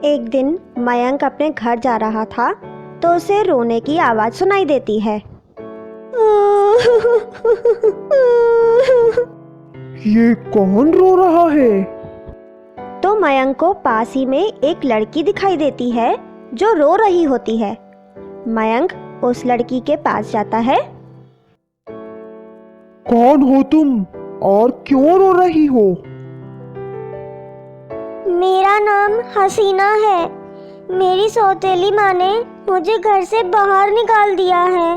एक दिन मयंक अपने घर जा रहा था तो उसे रोने की आवाज़ सुनाई देती है। ये कौन रो रहा है? तो मयंक को पास ही में एक लड़की दिखाई देती है जो रो रही होती है। मयंक उस लड़की के पास जाता है। कौन हो तुम और क्यों रो रही हो? मेरा नाम हसीना है। मेरी सौतेली माँ ने मुझे घर से बाहर निकाल दिया है।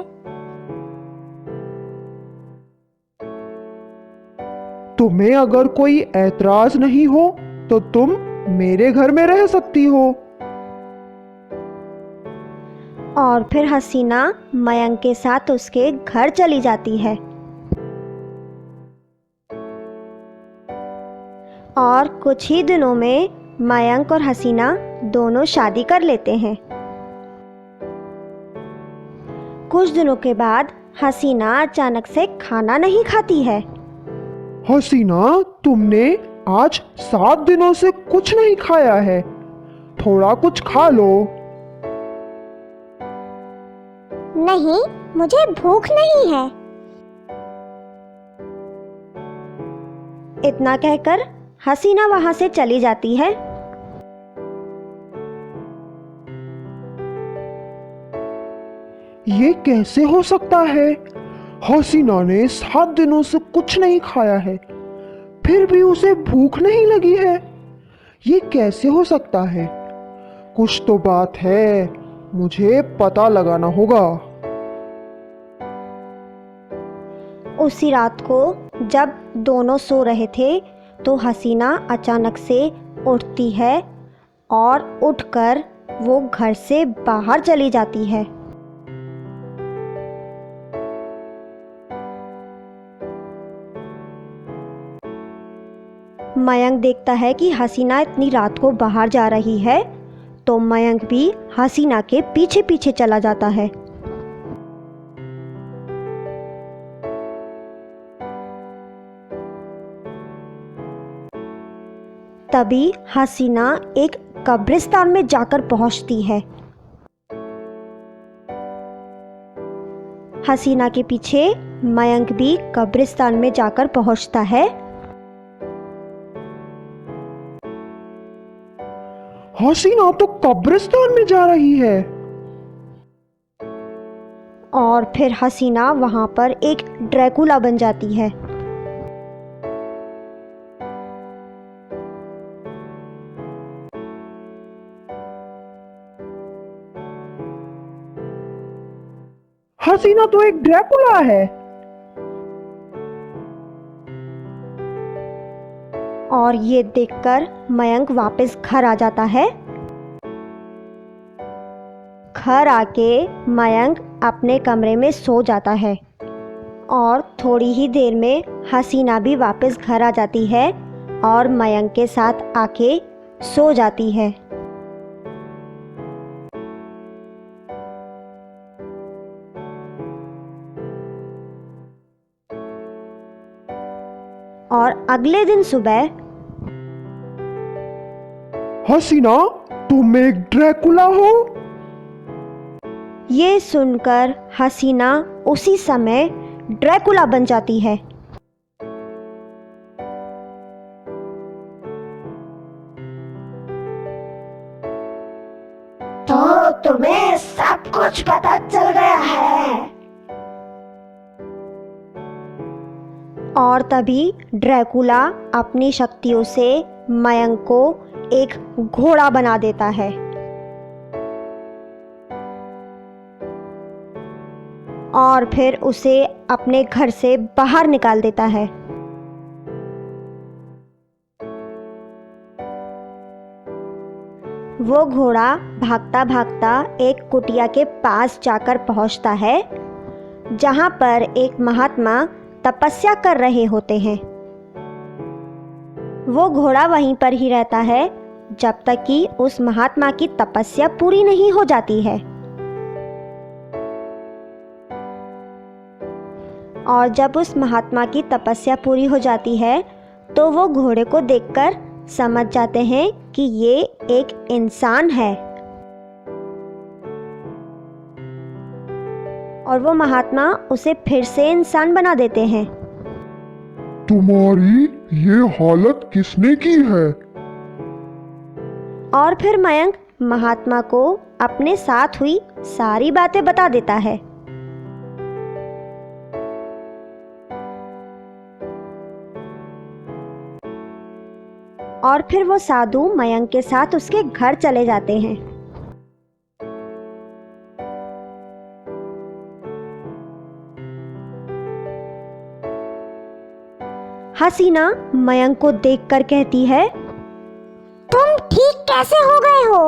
तुम्हें अगर कोई ऐतराज नहीं हो तो तुम मेरे घर में रह सकती हो। और फिर हसीना मयंक के साथ उसके घर चली जाती है। और कुछ ही दिनों में मयंक और हसीना दोनों शादी कर लेते हैं। कुछ दिनों के बाद हसीना अचानक से खाना नहीं खाती है। हसीना, तुमने आज 7 दिनों से कुछ नहीं खाया है। थोड़ा कुछ खा लो। नहीं, मुझे भूख नहीं है। इतना कहकर हसीना वहां से चली जाती है। ये कैसे हो सकता है? हसीना ने 7 दिनों से कुछ नहीं खाया है, फिर भी उसे भूख नहीं लगी है। ये कैसे हो सकता है? कुछ तो बात है, मुझे पता लगाना होगा। उसी रात को जब दोनों सो रहे थे तो हसीना अचानक से उठती है और उठकर वो घर से बाहर चली जाती है। मयंक देखता है कि हसीना इतनी रात को बाहर जा रही है, तो मयंक भी हसीना के पीछे पीछे चला जाता है। तभी हसीना एक कब्रिस्तान में जाकर पहुंचती है। हसीना के पीछे मयंक भी कब्रिस्तान में जाकर पहुंचता है। हसीना तो कब्रिस्तान में जा रही है। और फिर हसीना वहां पर एक ड्रैकुला बन जाती है। हसीना तो एक ड्रैकुला है। और ये देखकर मयंक वापस घर आ जाता है। घर आके मयंक अपने कमरे में सो जाता है। और थोड़ी ही देर में हसीना भी वापस घर आ जाती है और मयंक के साथ आके सो जाती है। और अगले दिन सुबह हसीना, तुम एक ड्रैकुला हो? ये सुनकर हसीना उसी समय ड्रैकुला बन जाती है। तो तुम्हें सब कुछ पता चल गया है। और तभी ड्रैकुला अपनी शक्तियों से मयंक को एक घोड़ा बना देता है। और फिर उसे अपने घर से बाहर निकाल देता है। वो घोड़ा भागता भागता एक कुटिया के पास जाकर पहुंचता है, जहां पर एक महात्मा तपस्या कर रहे होते हैं। वो घोड़ा वहीं पर ही रहता है जब तक कि उस महात्मा की तपस्या पूरी नहीं हो जाती है। और जब उस महात्मा की तपस्या पूरी हो जाती है तो वो घोड़े को देखकर समझ जाते हैं कि ये एक इंसान है और वो महात्मा उसे फिर से इंसान बना देते हैं। तुम्हारी ये हालत किसने की है? और फिर मयंक महात्मा को अपने साथ हुई सारी बातें बता देता है। और फिर वो साधु मयंक के साथ उसके घर चले जाते हैं। हसीना मयंक को देखकर कहती है, तुम ठीक कैसे हो गए हो?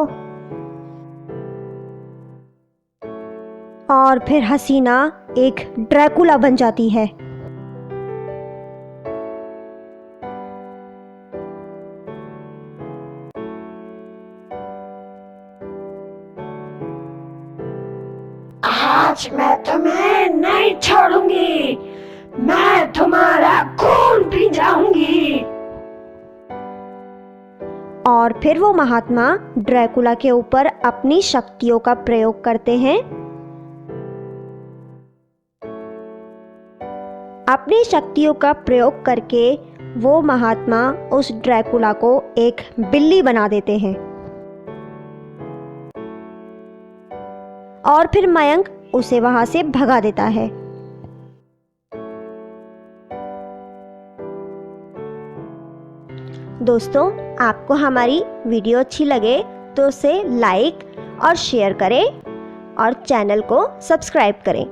और फिर हसीना एक ड्रैकुला बन जाती है। आज मैं तुम्हें नहीं छोड़ूंगी, मैं तुम्हारा खून पी जाऊंगी। और फिर वो महात्मा ड्रैकुला के ऊपर अपनी शक्तियों का प्रयोग करते हैं। अपनी शक्तियों का प्रयोग करके वो महात्मा उस ड्रैकुला को एक बिल्ली बना देते हैं। और फिर मयंक उसे वहां से भगा देता है। दोस्तों, आपको हमारी वीडियो अच्छी लगे तो उसे लाइक और शेयर करें और चैनल को सब्सक्राइब करें।